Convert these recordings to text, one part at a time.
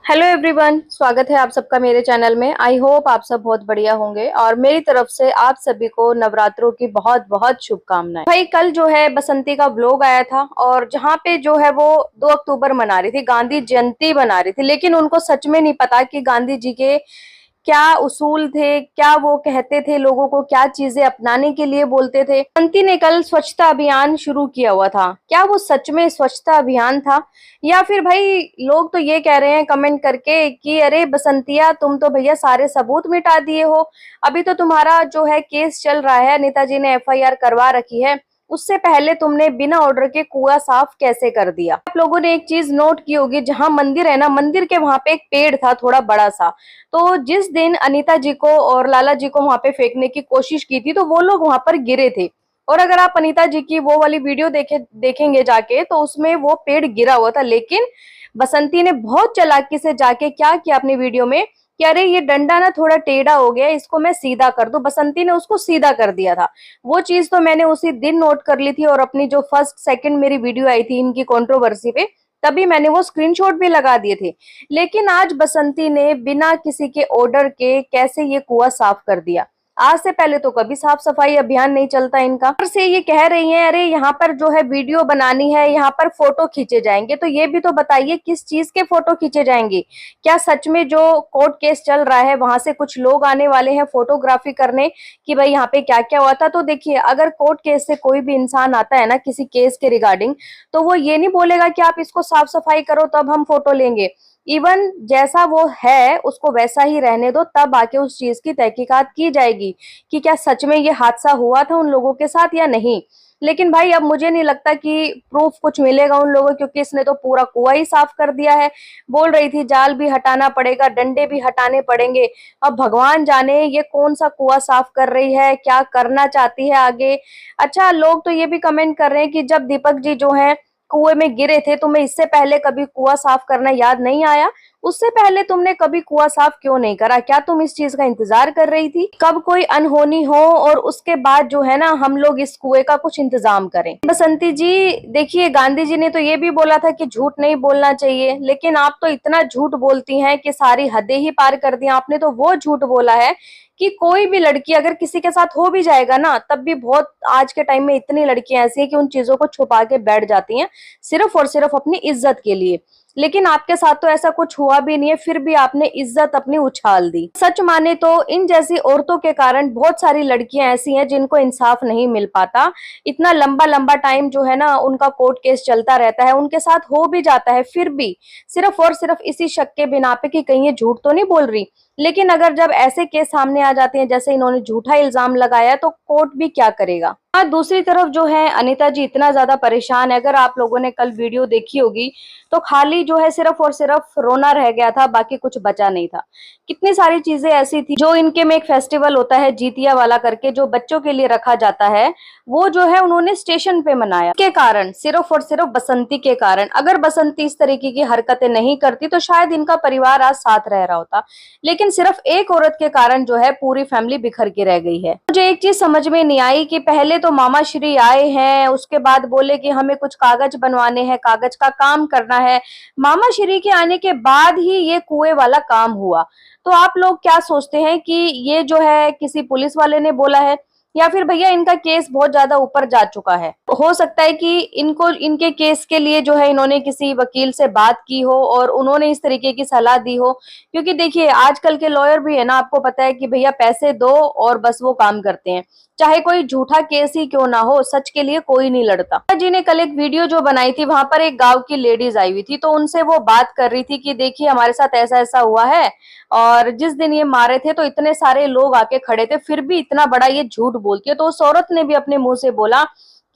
Hello everyone, स्वागत है आप सबका मेरे चैनल में। आई होप आप सब बहुत बढ़िया होंगे और मेरी तरफ से आप सभी को नवरात्रों की बहुत बहुत शुभकामनाएं। भाई कल जो है बसंती का व्लॉग आया था और जहाँ पे जो है वो 2 अक्टूबर मना रही थी, गांधी जयंती मना रही थी, लेकिन उनको सच में नहीं पता कि गांधी जी के क्या उसूल थे, क्या वो कहते थे, लोगों को क्या चीजें अपनाने के लिए बोलते थे। बसंती ने कल स्वच्छता अभियान शुरू किया हुआ था। क्या वो सच में स्वच्छता अभियान था या फिर भाई लोग तो ये कह रहे हैं कमेंट करके कि अरे बसंतिया, तुम तो भैया सारे सबूत मिटा दिए हो। अभी तो तुम्हारा जो है केस चल रहा है, नेताजी ने एफआईआर करवा रखी है, उससे पहले तुमने बिना ऑर्डर के कुआं साफ कैसे कर दिया। आप लोगों ने एक चीज नोट की होगी, जहां मंदिर है ना, मंदिर के वहां पे एक पेड़ था थोड़ा बड़ा सा। तो जिस दिन अनीता जी को और लाला जी को वहां पे फेंकने की कोशिश की थी तो वो लोग वहां पर गिरे थे। और अगर आप अनीता जी की वो वाली वीडियो देखेंगे जाके तो उसमें वो पेड़ गिरा हुआ था, लेकिन बसंती ने बहुत चालाकी से जाके क्या किया अपनी वीडियो में कि अरे ये डंडा ना थोड़ा टेढ़ा हो गया, इसको मैं सीधा कर दूं। बसंती ने उसको सीधा कर दिया था। वो चीज तो मैंने उसी दिन नोट कर ली थी और अपनी जो फर्स्ट सेकंड मेरी वीडियो आई थी इनकी कंट्रोवर्सी पे, तभी मैंने वो स्क्रीनशॉट भी लगा दिए थे। लेकिन आज बसंती ने बिना किसी के ऑर्डर के कैसे ये कुआं साफ कर दिया। आज से पहले तो कभी साफ सफाई अभियान नहीं चलता इनका। ऊपर से ये कह रही हैं अरे यहाँ पर जो है वीडियो बनानी है, यहाँ पर फोटो खींचे जाएंगे। तो ये भी तो बताइए किस चीज के फोटो खींचे जाएंगे। क्या सच में जो कोर्ट केस चल रहा है वहां से कुछ लोग आने वाले हैं फोटोग्राफी करने कि भाई यहाँ पे क्या क्या हुआ था। तो देखिए, अगर कोर्ट केस से कोई भी इंसान आता है ना किसी केस के रिगार्डिंग, तो वो ये नहीं बोलेगा कि आप इसको साफ सफाई करो तब हम फोटो लेंगे। इवन जैसा वो है उसको वैसा ही रहने दो, तब आके उस चीज की तहकीकात की जाएगी कि क्या सच में ये हादसा हुआ था उन लोगों के साथ या नहीं। लेकिन भाई अब मुझे नहीं लगता कि प्रूफ कुछ मिलेगा उन लोगों, क्योंकि इसने तो पूरा कुआं ही साफ कर दिया है। बोल रही थी जाल भी हटाना पड़ेगा, डंडे भी हटाने पड़ेंगे। अब भगवान जाने ये कौन सा कुआं साफ कर रही है, क्या करना चाहती है आगे। अच्छा, लोग तो ये भी कमेंट कर रहे हैं कि जब दीपक जी जो है कुएं में गिरे थे, तुम्हें इससे पहले कभी कुआं साफ करना याद नहीं आया? उससे पहले तुमने कभी कुआं साफ क्यों नहीं करा? क्या तुम इस चीज का इंतजार कर रही थी कब कोई अनहोनी हो और उसके बाद जो है ना हम लोग इस कुएं का कुछ इंतजाम करें? बसंती जी देखिए, गांधी जी ने तो ये भी बोला था कि झूठ नहीं बोलना चाहिए, लेकिन आप तो इतना झूठ बोलती हैं कि सारी हदें ही पार कर दी। आपने तो वो झूठ बोला है कि कोई भी लड़की अगर किसी के साथ हो भी जाएगा ना, तब भी बहुत आज के टाइम में इतनी लड़कियां ऐसी है कि उन चीजों को छुपा के बैठ जाती हैं सिर्फ और सिर्फ अपनी इज्जत के लिए। लेकिन आपके साथ तो ऐसा कुछ हुआ भी नहीं है, फिर भी आपने इज्जत अपनी उछाल दी। सच माने तो इन जैसी औरतों के कारण बहुत सारी लड़कियां ऐसी हैं जिनको इंसाफ नहीं मिल पाता। इतना लंबा लंबा टाइम जो है ना उनका कोर्ट केस चलता रहता है, उनके साथ हो भी जाता है, फिर भी सिर्फ और सिर्फ इसी शक के बिना पे कि कहीं ये झूठ तो नहीं बोल रही। लेकिन अगर जब ऐसे केस सामने आ जाते हैं जैसे इन्होंने झूठा इल्जाम लगाया, तो कोर्ट भी क्या करेगा। हाँ, दूसरी तरफ जो है अनीता जी इतना ज्यादा परेशान है। अगर आप लोगों ने कल वीडियो देखी होगी तो खाली जो है सिर्फ और सिर्फ रोना रह गया था, बाकी कुछ बचा नहीं था। कितनी सारी चीजें ऐसी थी। जो इनके में एक फेस्टिवल होता है जीतिया वाला करके, जो बच्चों के लिए रखा जाता है, वो जो है उन्होंने स्टेशन पे मनाया। के कारण, सिर्फ और सिर्फ बसंती के कारण। अगर बसंती इस तरीके की हरकतें नहीं करती तो शायद इनका परिवार आज साथ रह रहा होता। लेकिन सिर्फ एक औरत के कारण जो है पूरी फैमिली बिखर के रह गई है। मुझे एक चीज समझ में नहीं आई कि पहले तो मामा श्री आए हैं, उसके बाद बोले कि हमें कुछ कागज बनवाने हैं, कागज का काम करना है। मामा श्री के आने के बाद ही ये कुएं वाला काम हुआ। तो आप लोग क्या सोचते हैं कि ये जो है किसी पुलिस वाले ने बोला है या फिर भैया इनका केस बहुत ज्यादा ऊपर जा चुका है? हो सकता है कि इनको इनके केस के लिए जो है इन्होंने किसी वकील से बात की हो और उन्होंने इस तरीके की सलाह दी हो। क्योंकि देखिए आजकल के लॉयर भी है ना, आपको पता है कि भैया पैसे दो और बस वो काम करते हैं, चाहे कोई झूठा केस ही क्यों ना हो, सच के लिए कोई नहीं लड़ता। जी ने कल एक वीडियो जो बनाई थी, वहां पर एक गांव की लेडीज आई हुई थी, तो उनसे वो बात कर रही थी कि देखिए हमारे साथ ऐसा ऐसा हुआ है और जिस दिन ये मारे थे तो इतने सारे लोग आके खड़े थे, फिर भी इतना बड़ा ये झूठ बोलती है। तो उस औरत ने भी अपने मुंह से बोला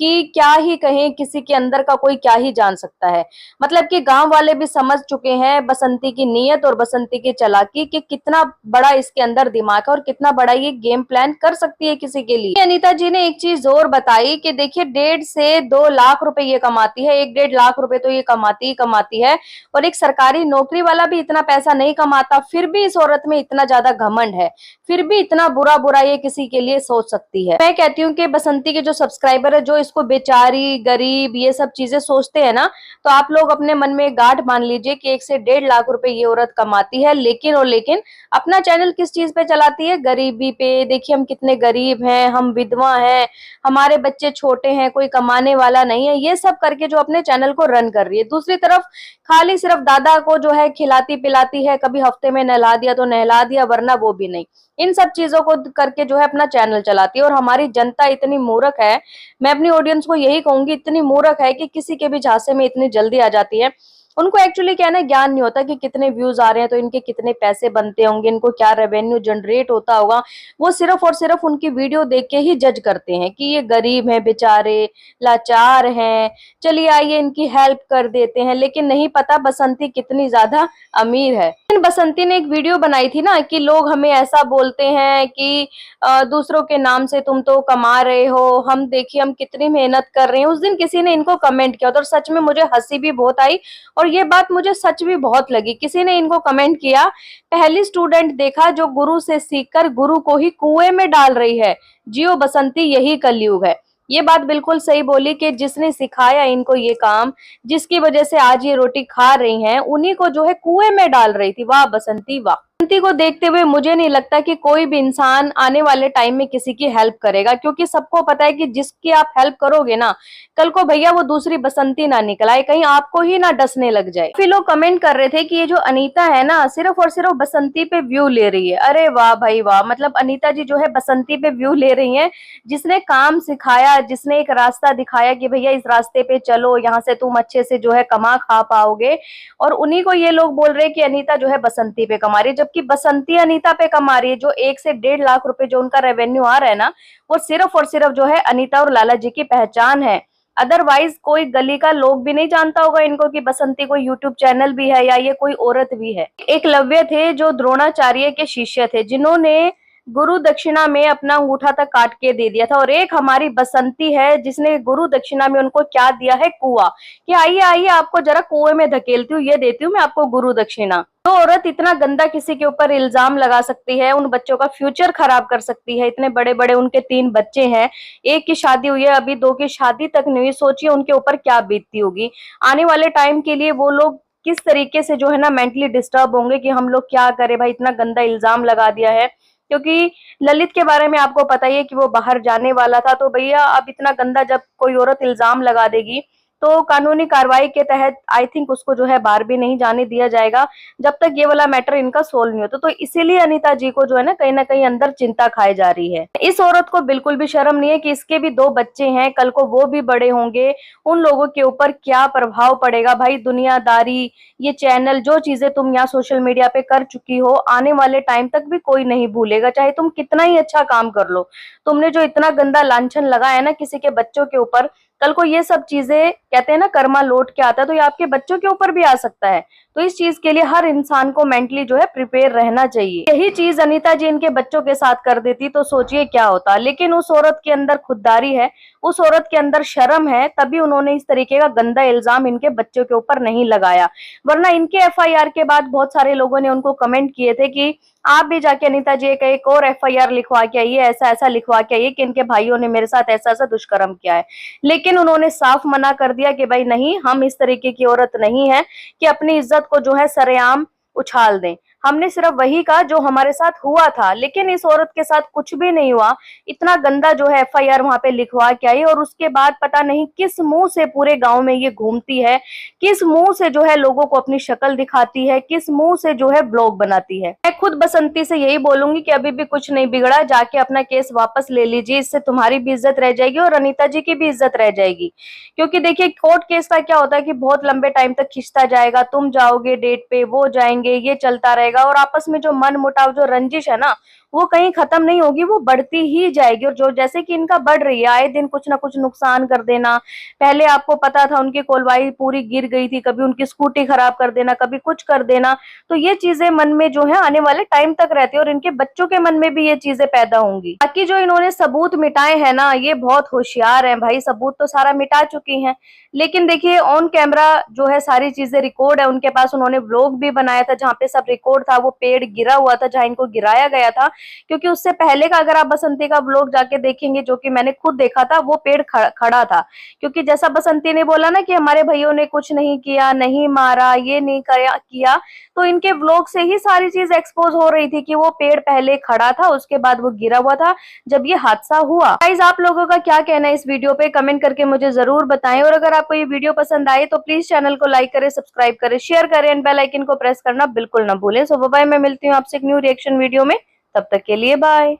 कि क्या ही कहें, किसी के अंदर का कोई क्या ही जान सकता है। मतलब कि गांव वाले भी समझ चुके हैं बसंती की नीयत और बसंती की चालाकी कि कितना बड़ा इसके अंदर दिमाग है और कितना बड़ा ये गेम प्लान कर सकती है किसी के लिए। अनीता जी ने एक चीज और बताई कि देखिए 1.5 से 2 लाख रुपए ये कमाती है, 1-1.5 लाख रुपए तो ये कमाती ही कमाती है। और एक सरकारी नौकरी वाला भी इतना पैसा नहीं कमाता, फिर भी इस औरत में इतना ज्यादा घमंड है, फिर भी इतना बुरा बुरा ये किसी के लिए सोच सकती है। मैं कहती हूँ कि बसंती के जो सब्सक्राइबर है जो इस इसको बेचारी, गरीब, ये सब चीजें सोचते हैं ना, तो आप लोग अपने मन में गांठ बांध लीजिए कि 1 से 1.5 लाख रुपए ये औरत कमाती है, लेकिन और लेकिन अपना चैनल किस चीज पे चलाती है? गरीबी पे। देखिए हम कितने गरीब हैं, हम विधवा हैं, हमारे बच्चे छोटे हैं, कोई कमाने वाला नहीं है, ये सब करके जो अपने चैनल को रन कर रही है। दूसरी तरफ खाली सिर्फ दादा को जो है खिलाती पिलाती है, कभी हफ्ते में नहला दिया तो नहला दिया, वरना वो भी नहीं। इन सब चीजों को करके जो है अपना चैनल चलाती है। और हमारी जनता इतनी मूर्ख है, मैं अपनी ऑडियंस को यही कहूंगी, इतनी मूर्ख है कि किसी के भी झांसे में इतनी जल्दी आ जाती है। उनको एक्चुअली क्या है ना, ज्ञान नहीं होता कि कितने व्यूज आ रहे हैं तो इनके कितने पैसे बनते होंगे, इनको क्या रेवेन्यू जनरेट होता होगा। वो सिर्फ और सिर्फ उनकी वीडियो देख के ही जज करते हैं कि ये गरीब हैं बेचारे, लाचार हैं, चलिए आइए इनकी हेल्प कर देते हैं। लेकिन नहीं पता बसंती कितनी ज्यादा अमीर है। बसंती ने एक वीडियो बनाई थी ना कि लोग हमें ऐसा बोलते हैं कि दूसरों के नाम से तुम तो कमा रहे हो, हम देखिए हम कितनी मेहनत कर रहे हैं। उस दिन किसी ने इनको कमेंट किया और सच में मुझे हंसी भी बहुत आई और ये बात मुझे सच भी बहुत लगी। किसी ने इनको कमेंट किया, पहली स्टूडेंट देखा जो गुरु से सीखकर गुरु को ही कुएं में डाल रही है, जियो बसंती यही कलयुग है। ये बात बिल्कुल सही बोली कि जिसने सिखाया इनको ये काम, जिसकी वजह से आज ये रोटी खा रही हैं, उन्हीं को जो है कुएं में डाल रही थी। वाह बसंती वाह। बसंती को देखते हुए मुझे नहीं लगता कि कोई भी इंसान आने वाले टाइम में किसी की हेल्प करेगा, क्योंकि सबको पता है कि जिसकी आप हेल्प करोगे ना, कल को भैया वो दूसरी बसंती ना निकल आए, कहीं आपको ही ना डसने लग जाए। फिर लोग कमेंट कर रहे थे कि ये जो अनीता है ना, सिर्फ और सिर्फ बसंती पे व्यू ले रही है। अरे वाह भाई वाह, मतलब अनीता जी जो है बसंती पे व्यू ले रही है। जिसने काम सिखाया, जिसने एक रास्ता दिखाया कि भैया इस रास्ते पे चलो, यहाँ से तुम अच्छे से जो है कमा खा पाओगे, और उन्हीं को ये लोग बोल रहे हैं कि अनीता जो है बसंती पे कमा रही है। जबकि बसंती अनीता पे कमा रही है। जो 1 से 1.5 लाख रुपए जो उनका रेवेन्यू आ रहा है ना, वो सिर्फ और सिर्फ जो है अनीता और लाला जी की पहचान है। अदरवाइज कोई गली का लोग भी नहीं जानता होगा इनको कि बसंती कोई यूट्यूब चैनल भी है या ये कोई औरत भी है। एकलव्य थे जो द्रोणाचार्य के शिष्य थे, जिन्होंने गुरु दक्षिणा में अपना अंगूठा तक काट के दे दिया था। और एक हमारी बसंती है जिसने गुरु दक्षिणा में उनको क्या दिया है? कुआं। कि आइए आइए आपको जरा कुएं में धकेलती हूँ, ये देती हूँ मैं आपको गुरु दक्षिणा। तो औरत इतना गंदा किसी के ऊपर इल्जाम लगा सकती है, उन बच्चों का फ्यूचर खराब कर सकती है। इतने बड़े बड़े उनके 3 बच्चे हैं, एक की शादी हुई है, अभी 2 की शादी तक नहीं हुई। सोचिए उनके ऊपर क्या बीतती होगी। आने वाले टाइम के लिए वो लोग किस तरीके से जो है ना मेंटली डिस्टर्ब होंगे कि हम लोग क्या करें भाई, इतना गंदा इल्जाम लगा दिया है। क्योंकि ललित के बारे में आपको पता ही है कि वो बाहर जाने वाला था। तो भैया अब इतना गंदा जब कोई औरत इल्जाम लगा देगी तो कानूनी कार्रवाई के तहत आई थिंक उसको जो है बाहर भी नहीं जाने दिया जाएगा जब तक ये वाला मैटर इनका सोल्व नहीं होता। तो इसीलिए अनीता जी को जो है ना कहीं अंदर चिंता खाई जा रही है। इस औरत को बिल्कुल भी शर्म नहीं है कि इसके भी 2 बच्चे हैं, कल को वो भी बड़े होंगे, उन लोगों के ऊपर क्या प्रभाव पड़ेगा। भाई दुनियादारी, ये चैनल, जो चीजें तुम यहाँ सोशल मीडिया पे कर चुकी हो, आने वाले टाइम तक भी कोई नहीं भूलेगा, चाहे तुम कितना ही अच्छा काम कर लो। तुमने जो इतना गंदा लांछन लगाया ना किसी के बच्चों के ऊपर, कल को ये सब चीजें कहते हैं ना कर्मा लौट के आता है, तो ये आपके बच्चों के ऊपर भी आ सकता है। तो इस चीज के लिए हर इंसान को मेंटली जो है प्रिपेयर रहना चाहिए। यही चीज अनीता जी इनके बच्चों के साथ कर देती तो सोचिए क्या होता। लेकिन उस औरत के अंदर खुददारी है, उस औरत के अंदर शर्म है, तभी उन्होंने इस तरीके का गंदा इल्जाम इनके बच्चों के ऊपर नहीं लगाया। वरना इनके एफआईआर के बाद बहुत सारे लोगों ने उनको कमेंट किए थे कि आप भी जाके अनीता जी एक और एफआईआर लिखवा के आइए, ऐसा ऐसा लिखवा के आइए कि इनके भाइयों ने मेरे साथ ऐसा ऐसा दुष्कर्म किया है। लेकिन उन्होंने साफ मना कर दिया कि भाई नहीं, हम इस तरीके की औरत नहीं है कि अपनी इज्जत को जो है सरेआम उछाल दें। हमने सिर्फ वही कहा जो हमारे साथ हुआ था। लेकिन इस औरत के साथ कुछ भी नहीं हुआ, इतना गंदा जो है एफआईआर वहां पे लिखवा के आई, और उसके बाद पता नहीं किस मुंह से पूरे गांव में ये घूमती है, किस मुंह से जो है लोगों को अपनी शक्ल दिखाती है, किस मुंह से जो है ब्लॉग बनाती है। मैं खुद बसंती से यही बोलूंगी कि अभी भी कुछ नहीं बिगड़ा, जाके अपना केस वापस ले लीजिए, इससे तुम्हारी भी इज्जत रह जाएगी और अनीता जी की भी इज्जत रह जाएगी। क्योंकि देखिए कोर्ट केस का क्या होता है कि बहुत लंबे टाइम तक खिंचता जाएगा, तुम जाओगे डेट पे, वो जाएंगे, ये चलता रहेगा, और आपस में जो मन मुटाव, जो रंजिश है ना, वो कहीं खत्म नहीं होगी, वो बढ़ती ही जाएगी। और जो जैसे कि इनका बढ़ रही है, आए दिन कुछ ना कुछ नुकसान कर देना। पहले आपको पता था उनकी कोलवाई पूरी गिर गई थी, कभी उनकी स्कूटी खराब कर देना, कभी कुछ कर देना। तो ये चीजें मन में जो है आने वाले टाइम तक रहती है और इनके बच्चों के मन में भी ये चीजें पैदा होंगी। बाकी जो इन्होंने सबूत मिटाए हैं ना, ये बहुत होशियार है भाई, सबूत तो सारा मिटा चुकी हैं। लेकिन देखिए ऑन कैमरा जो है सारी चीजें रिकॉर्ड है उनके पास। उन्होंने व्लॉग भी बनाया था जहाँ पे सब रिकॉर्ड था, वो पेड़ गिरा हुआ था जहाँ इनको गिराया गया था, क्योंकि उससे पहले का अगर आप बसंती का व्लॉग जाके देखेंगे, जो कि मैंने खुद देखा था, वो पेड़ खड़ा था। क्योंकि जैसा बसंती ने बोला ना कि हमारे भैयों ने कुछ नहीं किया, नहीं मारा, ये नहीं किया, तो इनके व्लॉग से ही सारी चीज एक्सपोज हो रही थी कि वो पेड़ पहले खड़ा था, उसके बाद वो गिरा हुआ था जब ये हादसा हुआ। गाइस, आप लोगों का क्या कहना है इस वीडियो पे, कमेंट करके मुझे जरूर बताएं। और अगर आपको ये वीडियो पसंद आए तो प्लीज चैनल को लाइक करें, सब्सक्राइब करें, शेयर करें एंड बेल आइकन को प्रेस करना बिल्कुल ना भूलें। सो बाय, मैं मिलती हूँ आपसे एक न्यू रिएक्शन वीडियो में, तब तक के लिए बाय।